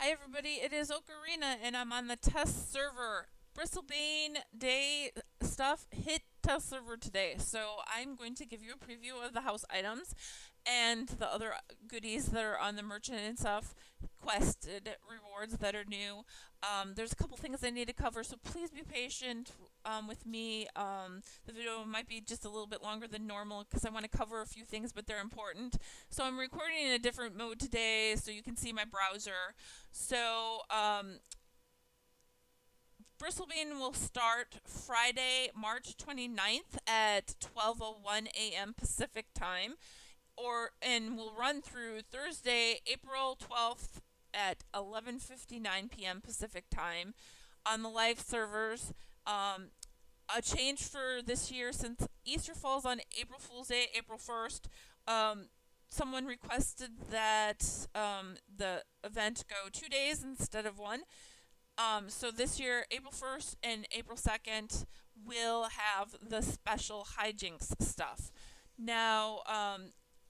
Hi everybody, it is Ocarina and I'm on the test server. Bristlebane Day stuff hit test server today, so I'm going to give you a preview of the house items and the other goodies that are on the merchant and stuff, quested rewards that are new. There's a couple things I need to cover, so please be patient with me. The video might be just a little bit longer than normal because I want to cover a few things, but they're important. So I'm recording in a different mode today so you can see my browser. So Bristlebane will start Friday, March 29th at 12:01 a.m. Pacific time, and will run through Thursday, April 12th at 11:59 p.m. Pacific time on the live servers. A change for this year, since Easter falls on April Fool's Day, April 1st. Someone requested that the event go 2 days instead of one. So this year, April 1st and April 2nd, will have the special hijinks stuff. Now,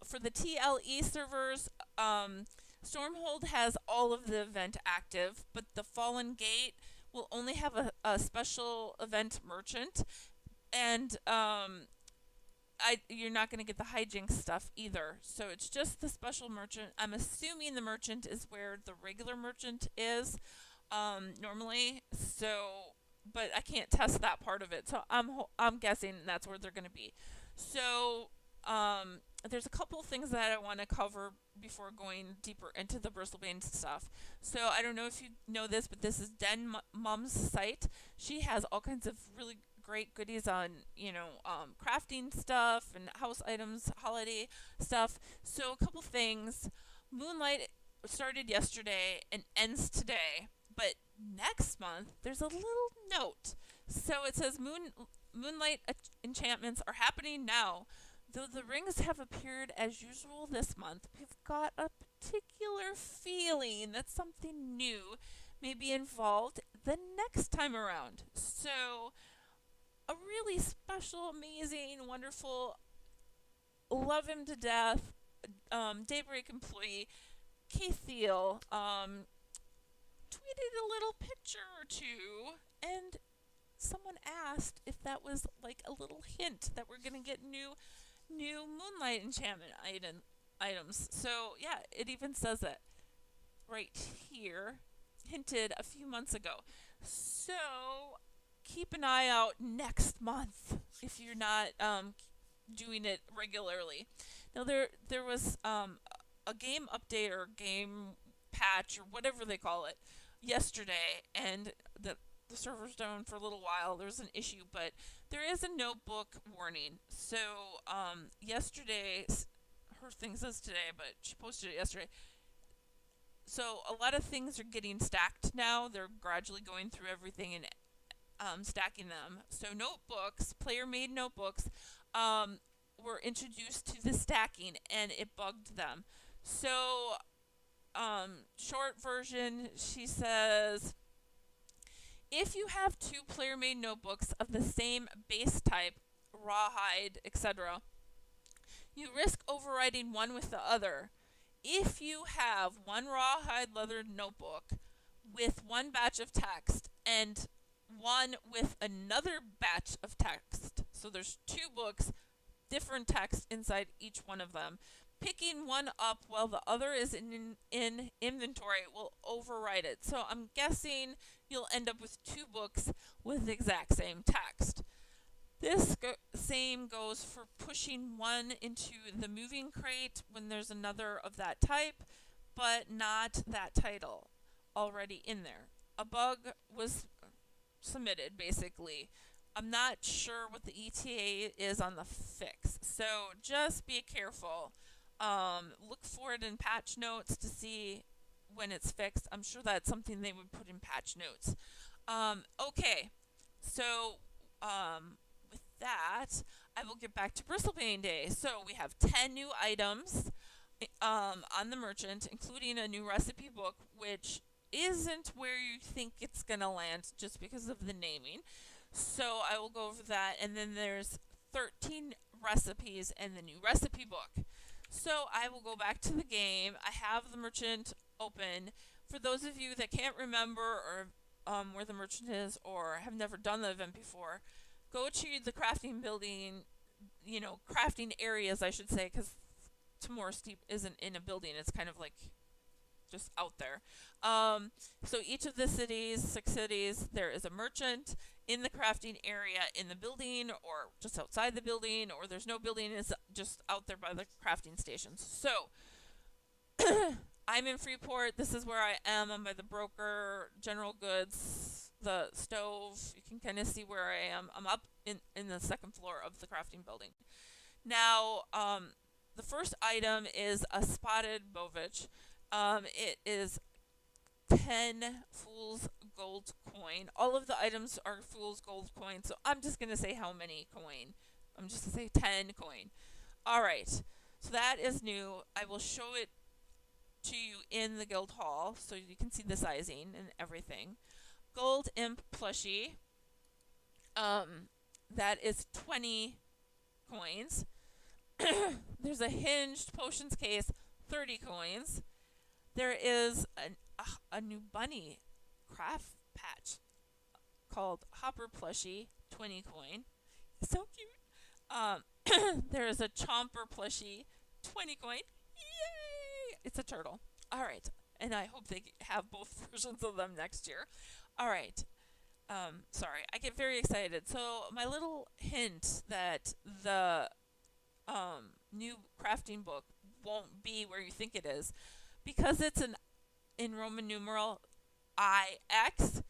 for the TLE servers, Stormhold has all of the event active, but the Fallen Gate will only have a special event merchant, and you're not going to get the hijinks stuff either. So it's just the special merchant. I'm assuming the merchant is where the regular merchant is normally. So, but I can't test that part of it. So I'm guessing that's where they're going to be. So there's a couple things that I want to cover before going deeper into the Bristlebane stuff. So I don't know if you know this, but this is Den Mom's site. She has all kinds of really great goodies on, crafting stuff and house items, holiday stuff. So a couple things. Moonlight started yesterday and ends today, but next month there's a little note. So it says Moonlight enchantments are happening now. Though the rings have appeared as usual this month, we've got a particular feeling that something new may be involved the next time around. So, a really special, amazing, wonderful, love him to death, Daybreak employee, Kathiel, tweeted a little picture or two, and someone asked if that was like a little hint that we're going to get new Moonlight enchantment items. So yeah, it even says it right here, hinted a few months ago. So keep an eye out next month if you're not doing it regularly. Now there was a game update or game patch or whatever they call it yesterday, and the server's down for a little while. There's an issue, but there is a notebook warning. So yesterday, her thing says today, but she posted it yesterday. So a lot of things are getting stacked now. They're gradually going through everything and stacking them. So notebooks, player-made notebooks, were introduced to the stacking, and it bugged them. So short version, she says, if you have two player-made notebooks of the same base type, rawhide, etc., you risk overwriting one with the other. If you have one rawhide leather notebook with one batch of text and one with another batch of text, so there's two books, different text inside each one of them, picking one up while the other is in inventory will overwrite it. So I'm guessing you'll end up with two books with the exact same text. This same goes for pushing one into the moving crate when there's another of that type, but not that title already in there. A bug was submitted, basically. I'm not sure what the ETA is on the fix, so just be careful. Look for it in patch notes to see when it's fixed. I'm sure that's something they would put in patch notes. Okay, so with that, I will get back to Bristlebane Day. So we have 10 new items on the merchant, including a new recipe book, which isn't where you think it's going to land just because of the naming. So I will go over that, and then there's 13 recipes in the new recipe book. So I will go back to the game. I have the merchant open. For those of you that can't remember or where the merchant is or have never done the event before, go to the crafting building, crafting areas, I should say, because Tomorrow Steep isn't in a building. It's kind of like just out there. So each of the cities, 6 cities, there is a merchant in the crafting area in the building or just outside the building, or there's no building, it's just out there by the crafting stations. So I'm in Freeport. This is where I am. I'm by the broker, general goods, the stove. You can kind of see where I am. I'm up in the second floor of the crafting building. Now, the first item is a spotted bovich. It is 10 Fool's Gold coin. All of the items are Fool's Gold coin, so I'm just going to say how many coin. I'm just going to say 10 coin. Alright, so that is new. I will show it to you in the guild hall so you can see the sizing and everything. Gold Imp plushie. That is 20 coins. There's a hinged potions case, 30 coins. There is a new bunny craft patch called Hopper plushie, 20 coin. So cute. There is a Chomper plushie, 20 coin. Yay! It's a turtle. All right. And I hope they have both versions of them next year. All right. Sorry, I get very excited. So my little hint that the new crafting book won't be where you think it is, because it's in Roman numeral IX,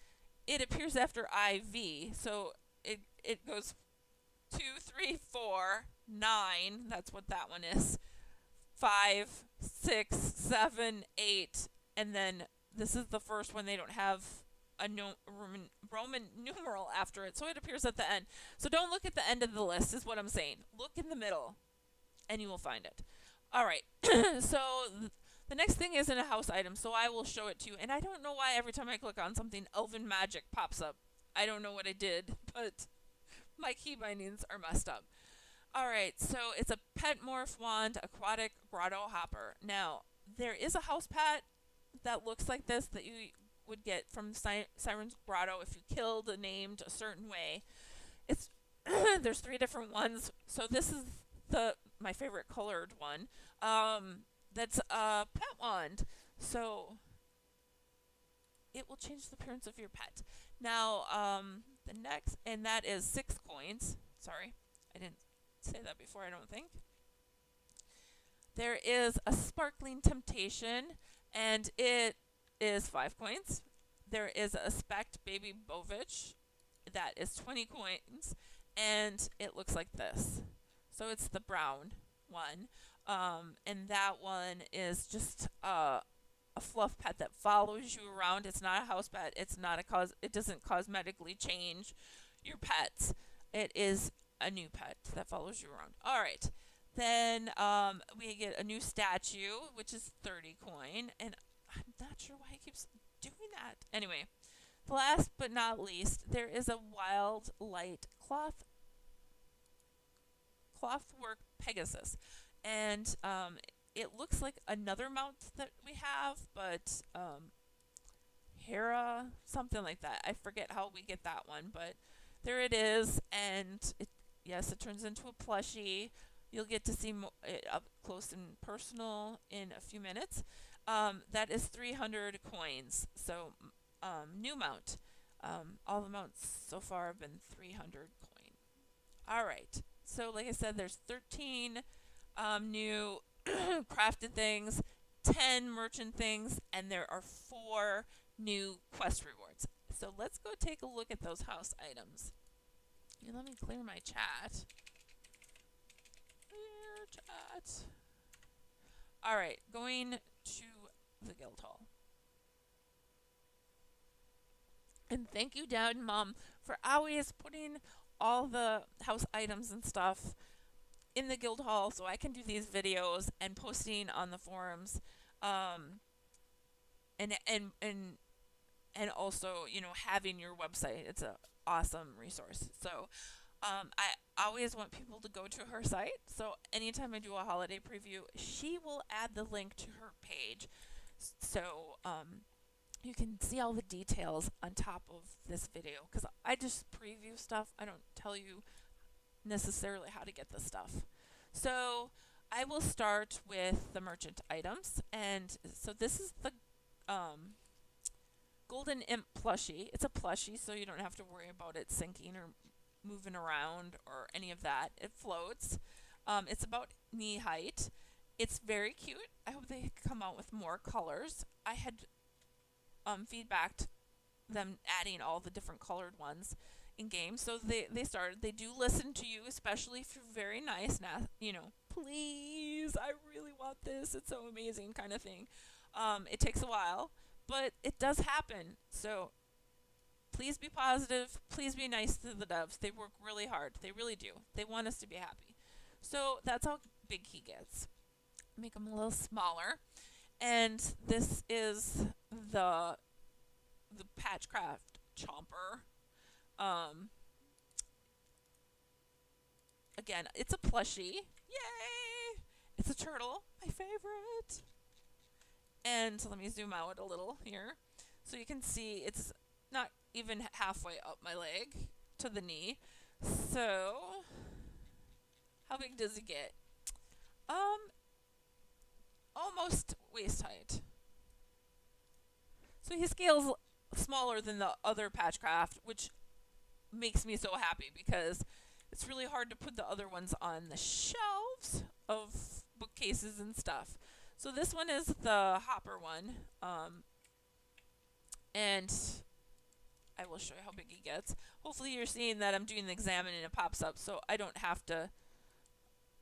it appears after IV. So it goes 2, 3, 4, 9. That's what that one is. 5, 6, 7, 8, and then this is the first one. They don't have a Roman numeral after it, so it appears at the end. So don't look at the end of the list, is what I'm saying. Look in the middle, and you will find it. All right. So the next thing isn't a house item, so I will show it to you. And I don't know why every time I click on something, Elven Magic pops up. I don't know what I did, but my key bindings are messed up. Alright, so it's a pet morph wand, aquatic grotto hopper. Now, there is a house pet that looks like this that you would get from Siren's Grotto if you killed a named a certain way. It's there's 3 different ones. So this is my favorite colored one. That's a pet wand. So it will change the appearance of your pet. Now, the next, and that is 6 coins. Sorry, I didn't say that before, I don't think. There is a Sparkling Temptation, and it is 5 coins. There is a Spect Baby Bovich, that is 20 coins, and it looks like this. So it's the brown one, and that one is just a fluff pet that follows you around. It's not a house pet. It's not it doesn't cosmetically change your pets. It is a new pet that follows you around. All right. Then we get a new statue, which is 30 coin, and I'm not sure why it keeps doing that. Anyway, last but not least, there is a Wild Light clothwork Pegasus, and it looks like another mount that we have, but Hera, something like that. I forget how we get that one, but there it is, and yes, it turns into a plushie. You'll get to see it up close and personal in a few minutes. That is 300 coins. So, new mount. All the mounts so far have been 300 coin. Alright. So, like I said, there's 13 new crafted things, 10 merchant things, and there are 4 new quest rewards. So, let's go take a look at those house items. And let me clear my chat. Chat. Alright, going to the guild hall. And thank you, Dad and Mom, for always putting all the house items and stuff in the guild hall so I can do these videos and posting on the forums. And also, having your website. It's an awesome resource. So I always want people to go to her site. So anytime I do a holiday preview, she will add the link to her page. So you can see all the details on top of this video because I just preview stuff. I don't tell you necessarily how to get the stuff. So I will start with the merchant items, and so this is the Golden Imp plushie. It's a plushie, so you don't have to worry about it sinking or moving around or any of that. It floats. It's about knee height. It's very cute. I hope they come out with more colors. I had feedbacked them adding all the different colored ones in games. So they started. They do listen to you, especially if you're very nice. Now, please, I really want this. It's so amazing, kind of thing. It takes a while, but it does happen. So please be positive. Please be nice to the devs. They work really hard. They really do. They want us to be happy. So that's how big he gets. Make him a little smaller. And this is the Patchcraft Chomper. Again, it's a plushie. Yay! It's a turtle, my favorite. And let me zoom out a little here. So you can see it's not even halfway up my leg to the knee. So, how big does he get? Almost waist height. So he scales smaller than the other Patchcraft, which makes me so happy because it's really hard to put the other ones on the shelves of bookcases and stuff. So this one is the Hopper one, and I will show you how big he gets. Hopefully you're seeing that I'm doing the examine and it pops up so I don't have to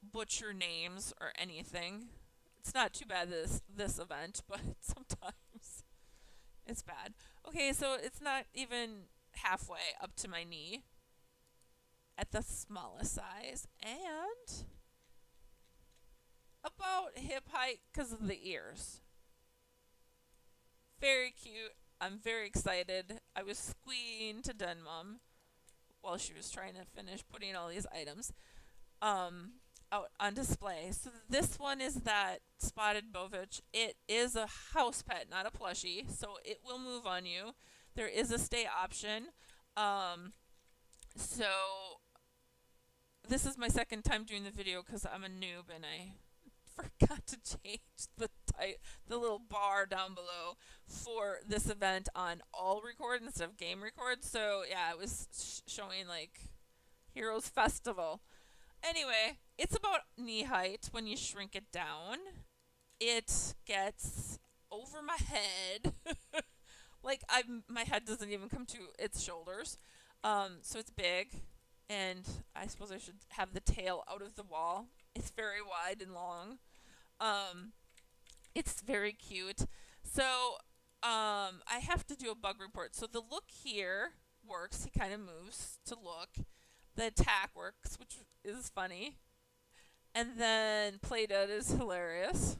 butcher names or anything. It's not too bad this event, but sometimes it's bad. Okay, so it's not even halfway up to my knee at the smallest size, and about hip height because of the ears. Very cute. I'm very excited. I was squeeing to Denmum while she was trying to finish putting all these items out on display. So this one is that Spotted Bovich. It is a house pet, not a plushie, so it will move on you. There is a stay option. So this is my second time doing the video because I'm a noob and I forgot to change the little bar down below for this event on all record instead of game record. So yeah, it was showing like Heroes Festival. Anyway, it's about knee height when you shrink it down. It gets over my head. Like my head doesn't even come to its shoulders. So it's big, and I suppose I should have the tail out of the wall. It's very wide and long. It's very cute. So I have to do a bug report. So the look here works. He kind of moves to look. The attack works, which is funny. And then play dead is hilarious.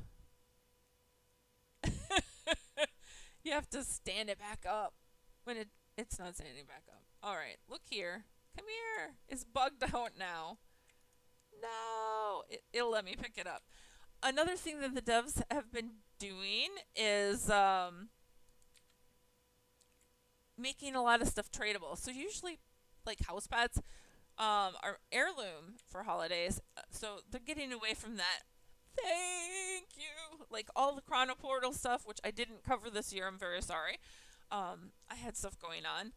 You have to stand it back up when it's not standing back up. Alright, look here. Come here. It's bugged out now. No. It'll let me pick it up. Another thing that the devs have been doing is making a lot of stuff tradable. So usually, like house pets, are heirloom for holidays. So they're getting away from that. Thank you. Like all the Chrono Portal stuff, which I didn't cover this year. I'm very sorry. I had stuff going on.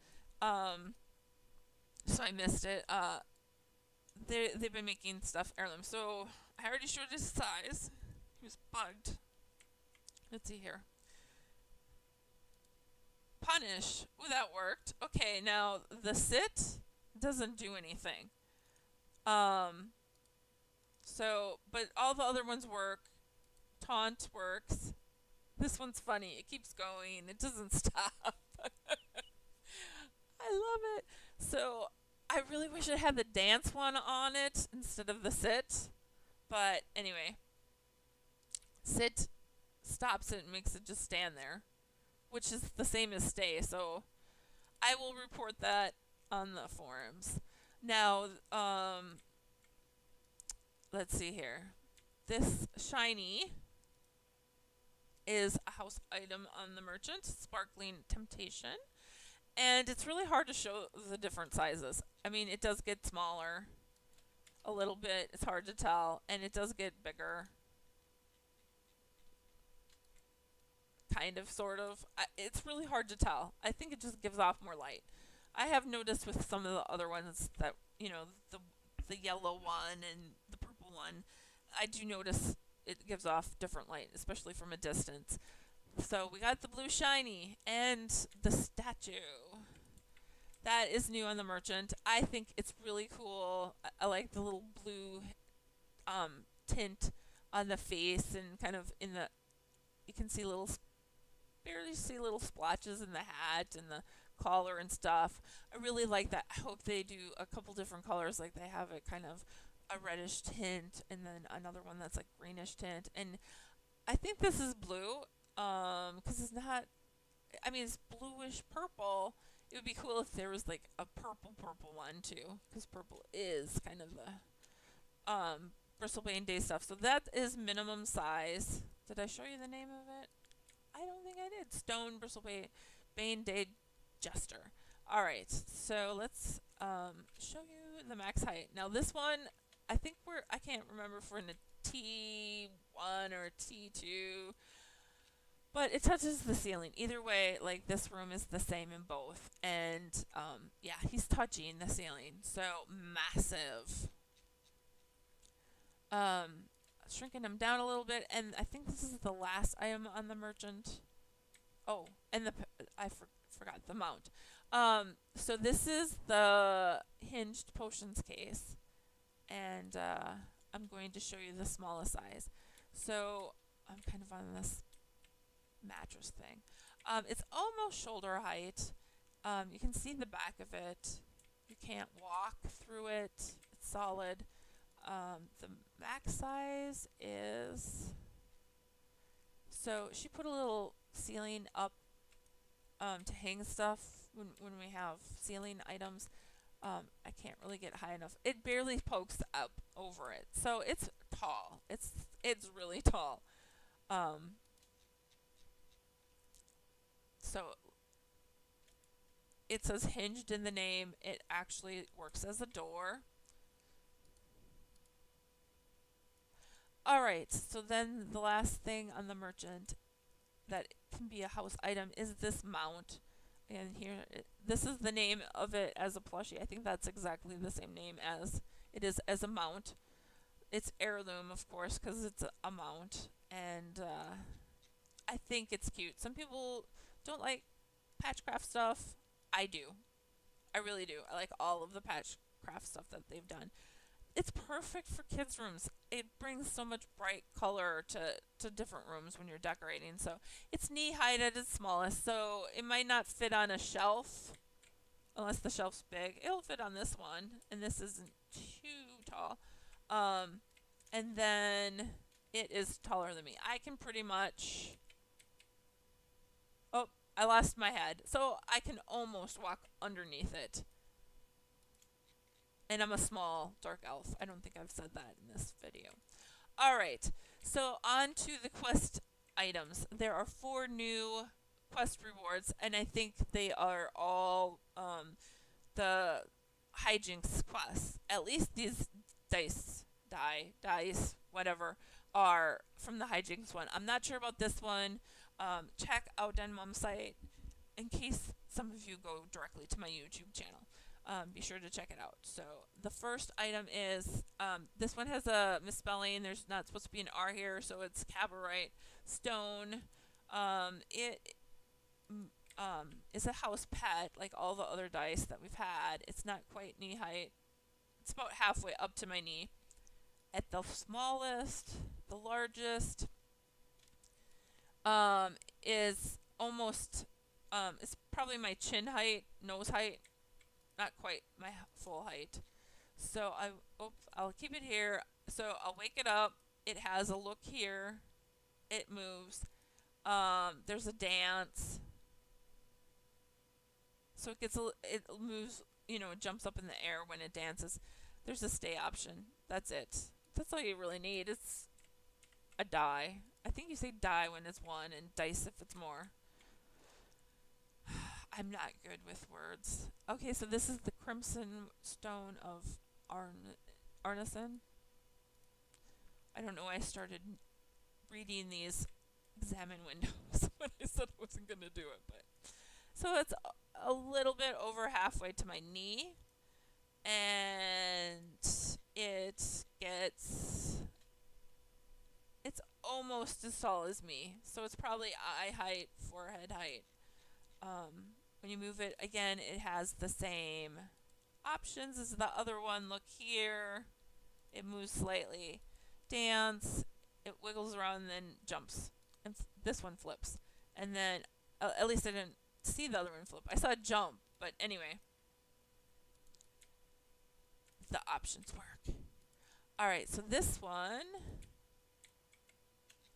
So I missed it. They've been making stuff heirloom. So I already showed his size. He was bugged. Let's see here. Punish. Ooh, that worked. Okay, now the sit doesn't do anything. So, but all the other ones work. Taunt works. This one's funny. It keeps going. It doesn't stop. I love it. So, I really wish it had the dance one on it instead of the sit. But anyway, sit stops it and makes it just stand there, which is the same as stay. So, I will report that on the forums. Now, let's see here. This shiny is a house item on the merchant, Sparkling Temptation. And it's really hard to show the different sizes. I mean, it does get smaller a little bit. It's hard to tell. And it does get bigger. Kind of, sort of. It's really hard to tell. I think it just gives off more light. I have noticed with some of the other ones that, the yellow one and the purple one, I do notice it gives off different light, especially from a distance. So we got the blue shiny and the statue. That is new on the merchant. I think it's really cool. I like the little blue tint on the face and kind of in the, you can see barely see little splotches in the hat and the collar and stuff. I really like that. I hope they do a couple different colors, like they have it kind of a reddish tint and then another one that's like greenish tint. And I think this is blue, because it's not, I mean, it's bluish purple. It would be cool if there was like a purple one too, because purple is kind of the Bristlebane Day stuff. So that is minimum size. Did I show you the name of it? I don't think I did. Stone Bristlebane Day Jester. Alright, so let's show you the max height. Now this one, I think I can't remember if we're in a T1 or a T2, but it touches the ceiling. Either way, like this room is the same in both. And yeah, he's touching the ceiling. So massive. Shrinking him down a little bit, and I think this is the last item on the merchant. Oh, and I forgot the mount. So this is the hinged potions case, and I'm going to show you the smallest size. So I'm kind of on this mattress thing. It's almost shoulder height. You can see the back of it. You can't walk through it. It's solid. The max size is, so she put a little ceiling up to hang stuff when we have ceiling items. I can't really get high enough. It barely pokes up over it, so it's tall. It's really tall. So it says hinged in the name. It actually works as a door. Alright, so then the last thing on the merchant that can be a house item is this mount. And here, this is the name of it as a plushie. I think that's exactly the same name as it is as a mount. It's heirloom, of course, because it's a mount. And I think it's cute. Some people don't like patchcraft stuff. I do. I really do. I like all of the patchcraft stuff that they've done. It's perfect for kids' rooms. It brings so much bright color to different rooms when you're decorating. So it's knee height at its smallest. So it might not fit on a shelf unless the shelf's big. It'll fit on this one, and this isn't too tall. And then it is taller than me. I can pretty much. Oh, I lost my head. So I can almost walk underneath it. And I'm a small dark elf. I don't think I've said that in this video. Alright, so on to the quest items. There are 4 new quest rewards, and I think they are all the hijinks quests. At least these dice, whatever, are from the hijinks one. I'm not sure about this one. Check out Mom's site in case some of you go directly to my YouTube channel. Be sure to check it out. So the first item is, this one has a misspelling. There's not supposed to be an R here, so it's cabarite stone. It is a house pet, like all the other dice that we've had. It's not quite knee height. It's about halfway up to my knee. At the smallest, the largest is almost, it's probably my chin height, nose height. Not quite my full height. So I'll keep it here. So I'll wake it up. It has a look here. It moves. There's a dance. So it moves, it jumps up in the air when it dances. There's a stay option. That's it. That's all you really need. It's a die. I think you say die when it's 1 and dice if it's more. I'm not good with words. Okay, so this is the Crimson Stone of Arneson. I don't know why I started reading these examine windows when I said I wasn't going to do it, but so it's a little bit over halfway to my knee, and it's almost as tall as me, so it's probably eye height, forehead height. When you move it again, it has the same options as the other one. Look here, it moves slightly. Dance, it wiggles around and then jumps, and this one flips. And then at least I didn't see the other one flip. I saw it jump, but anyway, the options work. Alright, so this one,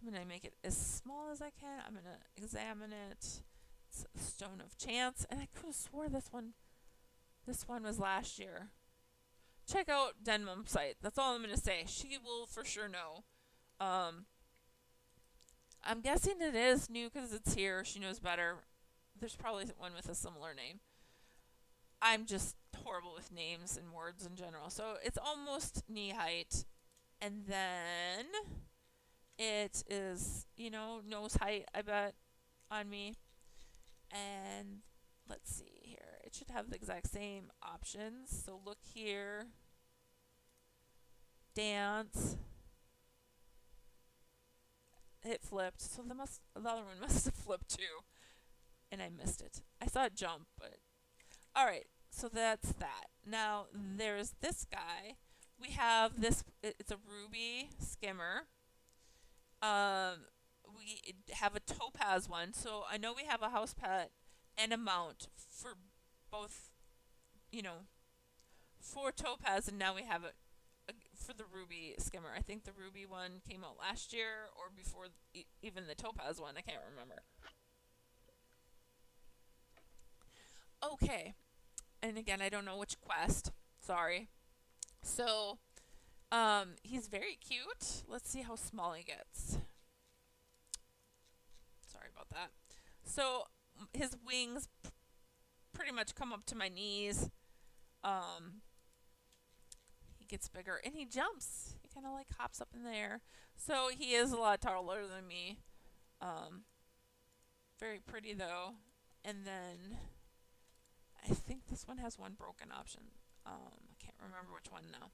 I'm going to make it as small as I can. I'm going to examine it. It's a Stone of Chance, and I could have swore this one was last year. Check out Denmum's site. That's all I'm going to say. She will for sure know. I'm guessing it is new because it's here. She knows better. There's probably one with a similar name. I'm just horrible with names and words in general. So it's almost knee height. And then it is, nose height, I bet, on me. And let's see here. It should have the exact same options. So look here. Dance. It flipped. So the other one must have flipped too. And I missed it. I saw it jump, but alright. So that's that. Now there's this guy. We have this. It's a ruby skimmer. We have a topaz one. So I know we have a house pet and a mount for both, for topaz, and now we have it for the ruby skimmer. I think the ruby one came out last year or before even the topaz one. I can't remember. Okay. And again, I don't know which quest. Sorry. So, he's very cute. Let's see how small he gets. Sorry about that. So, his wings pretty much come up to my knees. He gets bigger and he jumps. He kind of like hops up in the air. So, he is a lot taller than me. Very pretty though. And then I think this one has one broken option. I can't remember which one now.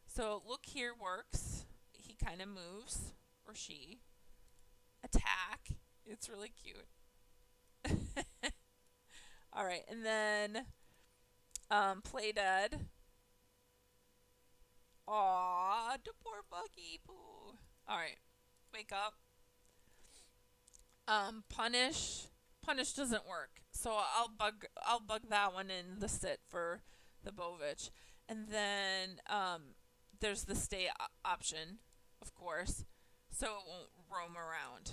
So look here works. He kind of moves, or she. Attack. It's really cute. Alright, and then play dead. Aww, the poor Buggy Poo. Alright, wake up. Punish. Punish doesn't work, so I'll bug that one in the sit for the Bovich, and then there's the stay option, of course, so it won't roam around.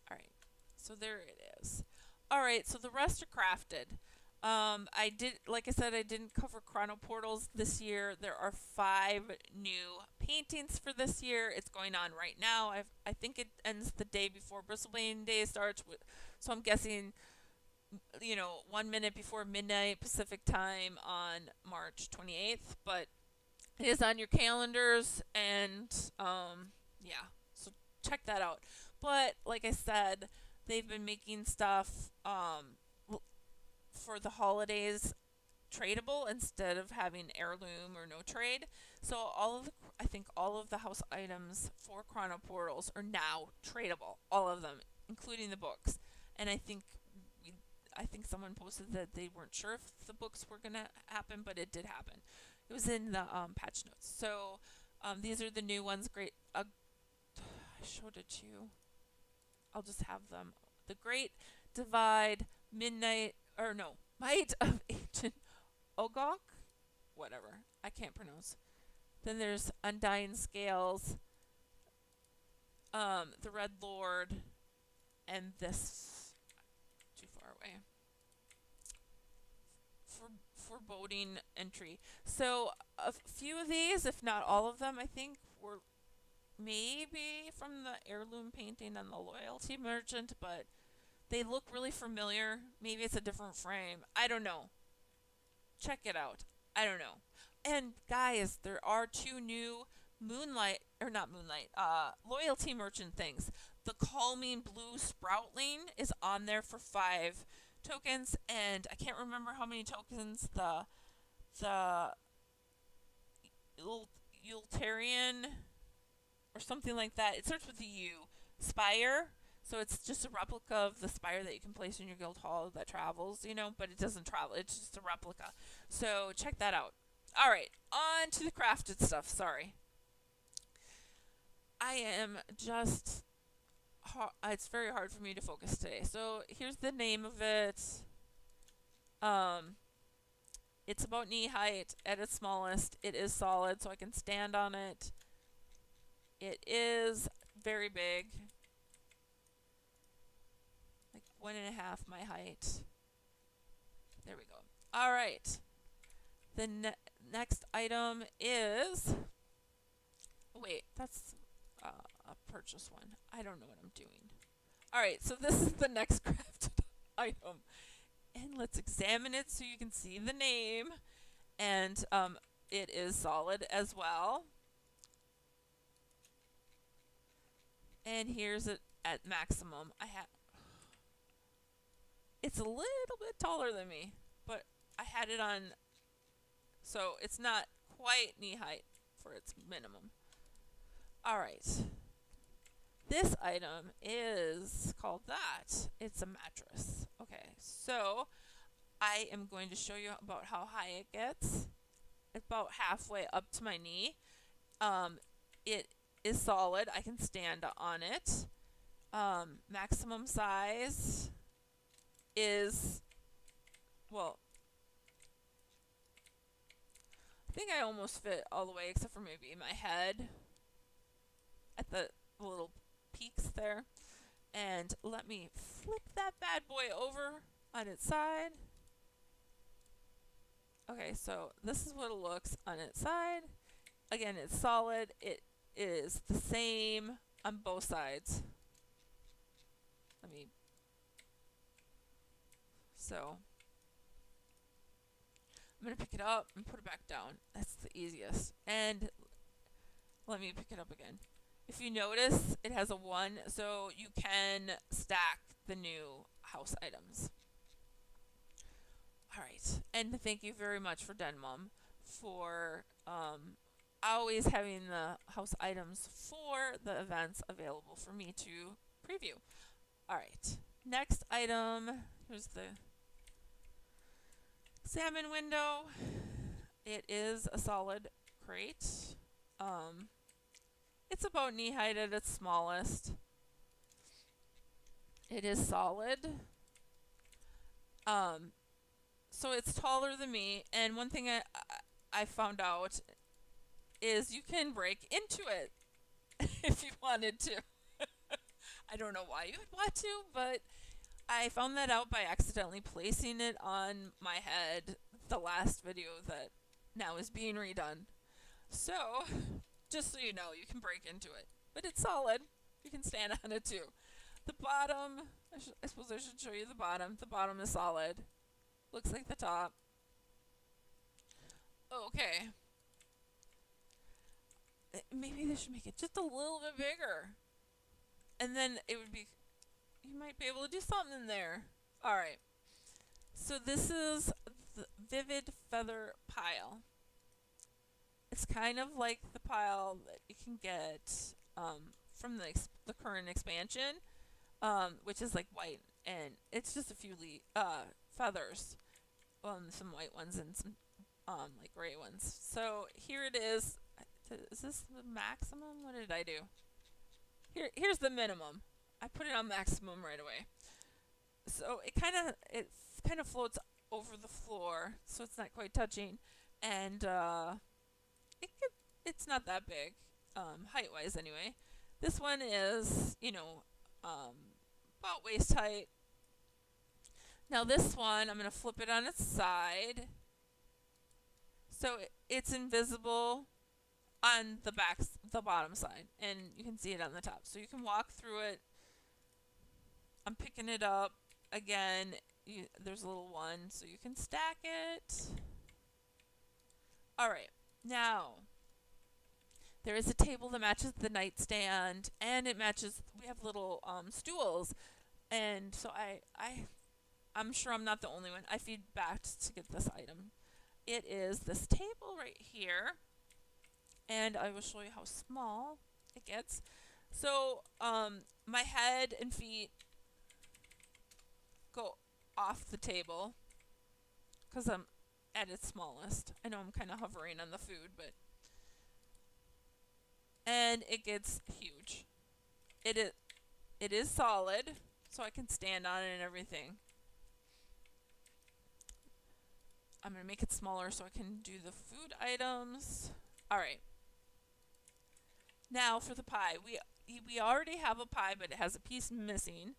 All right, so there it is. All right, so the rest are crafted. Like I said, I didn't cover Chrono Portals this year. There are 5 new paintings for this year. It's going on right now. I think it ends the day before Bristlebane Day starts. So I'm guessing, 1 minute before midnight Pacific time on March 28th. But it is on your calendars, and yeah, so check that out. But like I said, they've been making stuff for the holidays tradable instead of having heirloom or no trade. So I think all of the house items for Chrono Portals are now tradable. All of them, including the books. And I think someone posted that they weren't sure if the books were gonna happen, but it did happen. It was in the patch notes. So these are the new ones. Great. I showed it to you. I'll just have them. The Great Divide, Might of Ancient Ogok? Whatever. I can't pronounce. Then there's Undying Scales, the Red Lord, and this, too far away, Foreboding Entry. So a few of these, if not all of them, I think were maybe from the heirloom painting and the loyalty merchant, but they look really familiar. Maybe it's a different frame. I don't know. Check it out. I don't know. And guys, there are two new moonlight or not moonlight, loyalty merchant things. The calming blue sproutling is on there for 5 tokens, and I can't remember how many tokens the Utilitarian or something like that. It starts with a U. Spire. So it's just a replica of the spire that you can place in your guild hall that travels, but it doesn't travel. It's just a replica. So check that out. All right, on to the crafted stuff. Sorry. I am just... it's very hard for me to focus today. So here's the name of it. It's about knee height at its smallest. It is solid, so I can stand on it. It is very big. Like 1.5 my height. There we go. All right. The next item is... Wait, that's a purchase one. I don't know what I'm doing. All right, so this is the next crafted item. And let's examine it so you can see the name. And it is solid as well. And here's it at maximum. It's a little bit taller than me, but I had it on, so it's not quite knee height for its minimum. All right. This item is called that. It's a mattress. Okay, so I am going to show you about how high it gets. About halfway up to my knee. It is solid. I can stand on it. Maximum size is, well, I think I almost fit all the way except for maybe my head at the little peaks there. And let me flip that bad boy over on its side. Okay, so this is what it looks on its side. Again, it's solid. It is the same on both sides. So I'm going to pick it up and put it back down. That's the easiest. And let me pick it up again. If you notice, it has a 1, so you can stack the new house items. All right. And thank you very much for Denmum for always having the house items for the events available for me to preview. All right. Next item. Here's the salmon window. It is a solid crate. It's about knee height at its smallest. It is solid. So it's taller than me, and one thing I found out is you can break into it if you wanted to. I don't know why you would want to, but I found that out by accidentally placing it on my head the last video that now is being redone. So, just so you know, you can break into it. But it's solid. You can stand on it too. The bottom, I suppose I should show you the bottom. The bottom is solid. Looks like the top. Okay. Maybe they should make it just a little bit bigger. And then it would be, you might be able to do something in there. Alright. So this is the Vivid Feather Pile. It's kind of like the pile that you can get from the current expansion, which is like white, and it's just a few feathers. Some white ones and some like gray ones. So here it is. Is this the maximum? What did I do? Here's the minimum. I put it on maximum right away. So it kind of floats over the floor, so it's not quite touching, and it's not that big, height wise anyway. This one is about waist height. Now this one, I'm going to flip it on its side. So it's invisible on the the bottom side, and you can see it on the top. So you can walk through it. I'm picking it up again. There's a little one, so you can stack it. All right, now there is a table that matches the nightstand, and it matches. We have little stools, and so I'm sure I'm not the only one. I feedback to get this item. It is this table right here, and I will show you how small it gets. So my head and feet go off the table because I'm at its smallest. I know I'm kind of hovering on the food, and it gets huge. It is solid, so I can stand on it and everything. I'm going to make it smaller so I can do the food items. All right. Now for the pie. We already have a pie, but it has a piece missing.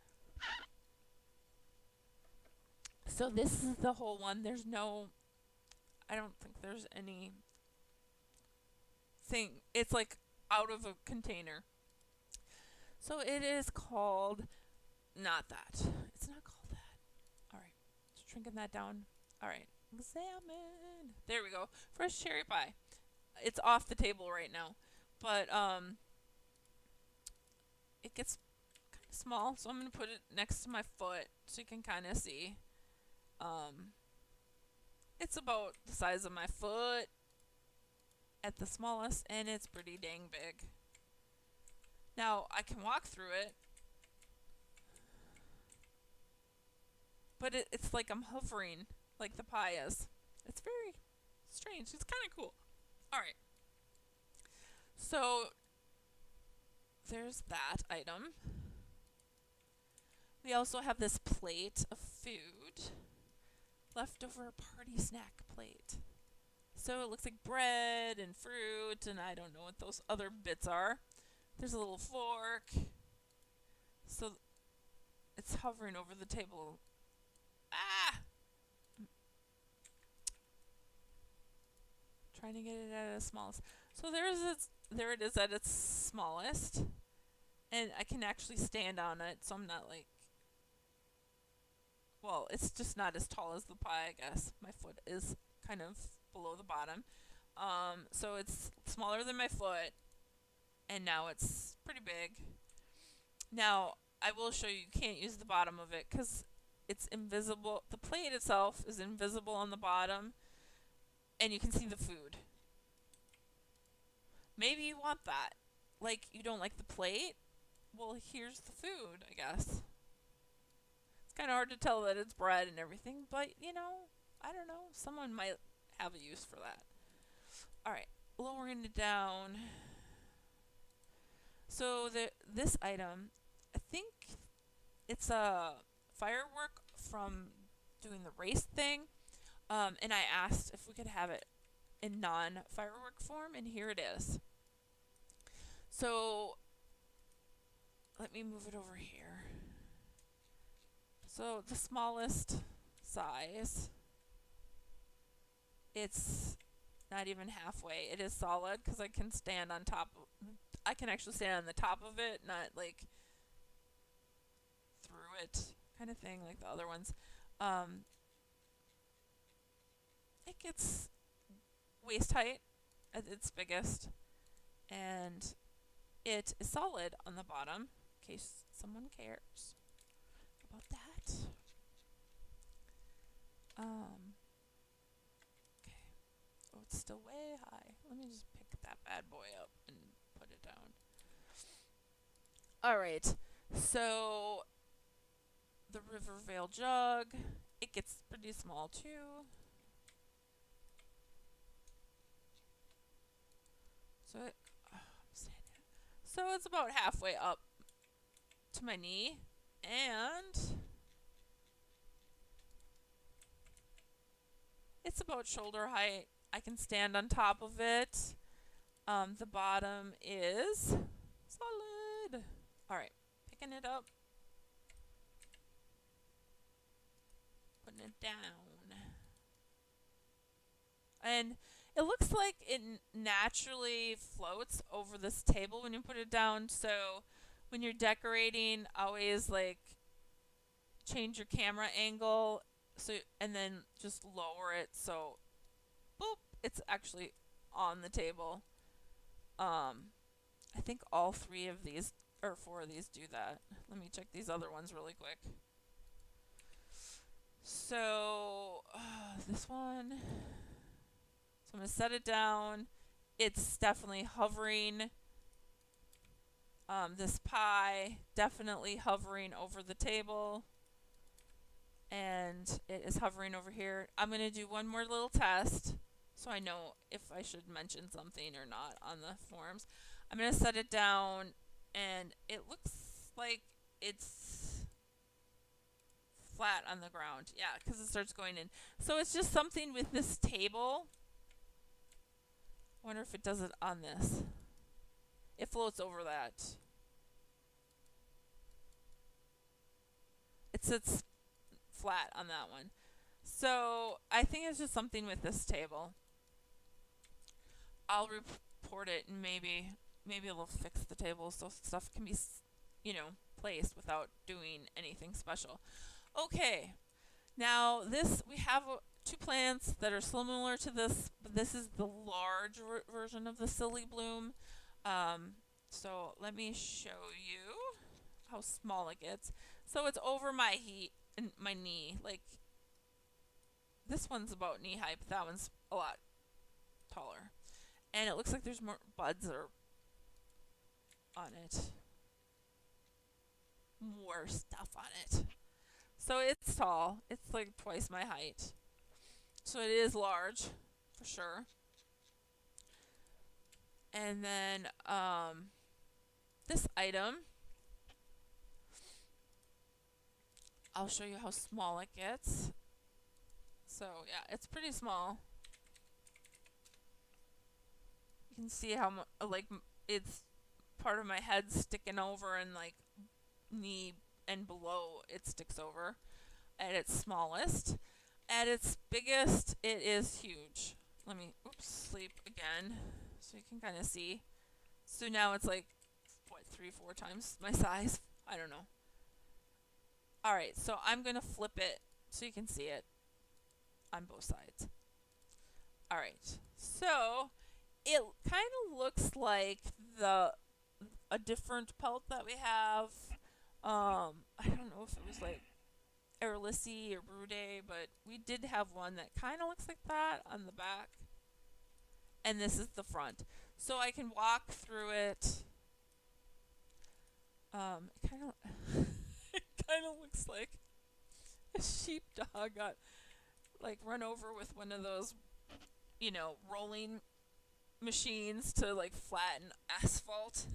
So this is the whole one. There's no, I don't think there's any thing. It's like out of a container. So it is called, not that. It's not called that. All right. Shrinking that down. All right. Examine. There we go. Fresh cherry pie. It's off the table right now, but it gets kind of small, so I'm going to put it next to my foot so you can kind of see. It's about the size of my foot at the smallest, and it's pretty dang big. Now, I can walk through it, but it's like I'm hovering, like the pie is. It's very strange. It's kind of cool. Alright. So, there's that item. We also have this plate of food. Leftover party snack plate. So it looks like bread and fruit, and I don't know what those other bits are. There's a little fork. So it's hovering over the table. Ah! Trying to get it at its smallest. So there it is at its smallest. And I can actually stand on it, so I'm not like, well, it's just not as tall as the pie, I guess. My foot is kind of below the bottom. So it's smaller than my foot, and now it's pretty big. Now, I will show you can't use the bottom of it because it's invisible. The plate itself is invisible on the bottom, and you can see the food. Maybe you want that. Like, you don't like the plate? Well, here's the food, I guess. Kind of hard to tell that it's bread and everything, but I don't know. Someone might have a use for that. Alright, lowering it down. So this item, I think it's a firework from doing the race thing, and I asked if we could have it in non-firework form, and here it is. So let me move it over here. So the smallest size, it's not even halfway. It is solid because I can stand on top. I can actually stand on the top of it, not like through it kind of thing like the other ones. It gets waist height at its biggest, and it is solid on the bottom in case someone cares about that. Okay. Oh, it's still way high. Let me just pick that bad boy up and put it down. Alright. So, the Rivervale jug. It gets pretty small too. So it's about halfway up to my knee. And it's about shoulder height. I can stand on top of it. The bottom is solid. Alright, picking it up. Putting it down. And It looks like it naturally floats over this table when you put it down. So when you're decorating, always like change your camera angle so and then just lower it so boop, it's actually on the table. I think all three of these or four of these do that. Let me check these other ones really quick. So this one, so I'm gonna set it down. It's definitely hovering. This pie definitely hovering over the table, and it is hovering over here. I'm gonna do one more little test so I know if I should mention something or not on the forms. I'm gonna set it down, and it looks like it's flat on the ground. Yeah, because it starts going in. So it's just something with this table. I wonder if it does it on this. It floats over that. It sits flat on that one. So I think it's just something with this table. I'll report it, and maybe it'll fix the table so stuff can be, placed without doing anything special. Okay, now this we have two plants that are similar to this, but this is the large version of the silly bloom. So let me show you how small it gets. So it's over my knee. Like this one's about knee high, but that one's a lot taller. And it looks like there's more buds or on it. More stuff on it. So it's tall. It's like twice my height. So it is large, for sure. And then this item, I'll show you how small it gets. So yeah, it's pretty small. You can see how like it's part of my head sticking over, and like knee and below it sticks over at its smallest. At its biggest, it is huge. Let me sleep again so you can kind of see. So now it's like what, 3-4 times my size. I don't know. Alright, so I'm gonna flip it so you can see it on both sides. Alright, so it kind of looks like a different pelt that we have. I don't know if it was like Erlissi or Brude, but we did have one that kind of looks like that on the back. And this is the front. So I can walk through it. It kind of it kind of looks like a sheepdog got like run over with one of those, rolling machines to like flatten asphalt.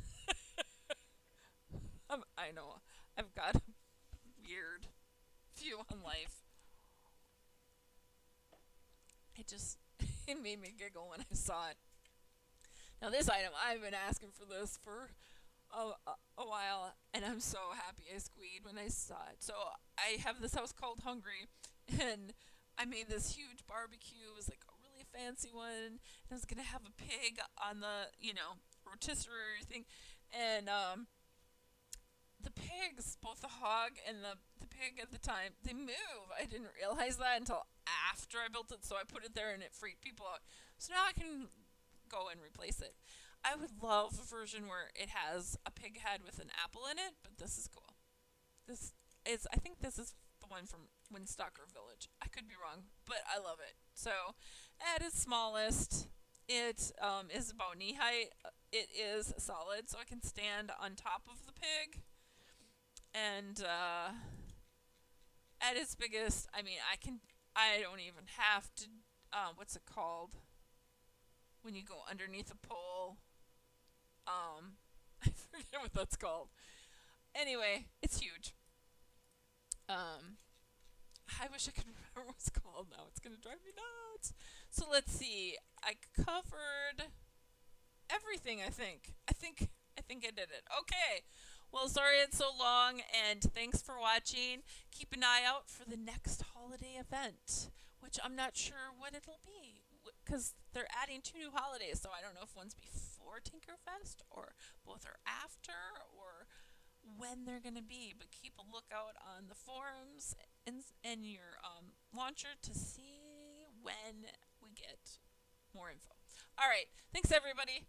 I know I've got a weird view on life. It made me giggle when I saw it. Now this item, I've been asking for this for a while, and I'm so happy I squeed when I saw it. So I have this house called Hungry, and I made this huge barbecue. It was like a really fancy one, and I was gonna have a pig on the rotisserie thing, and the pigs, both the hog and the pig at the time, they move. I didn't realize that until after I built it, so I put it there and it freaked people out. So now I can go and replace it. I would love a version where it has a pig head with an apple in it, but this is cool. I think this is the one from Windstalker Village. I could be wrong, but I love it. So at its smallest, it is about knee height. It is solid, so I can stand on top of the pig. And at its biggest, I don't even have to, what's it called? When you go underneath a pole. I forget what that's called. Anyway, it's huge. I wish I could remember what it's called now. It's going to drive me nuts. So let's see. I covered everything, I think. I think I did it. Okay. Well, sorry it's so long, and thanks for watching. Keep an eye out for the next holiday event, which I'm not sure what it'll be. because they're adding 2 new holidays, so I don't know if one's before Tinkerfest or both are after or when they're going to be. But keep a lookout on the forums and your launcher to see when we get more info. All right. Thanks, everybody.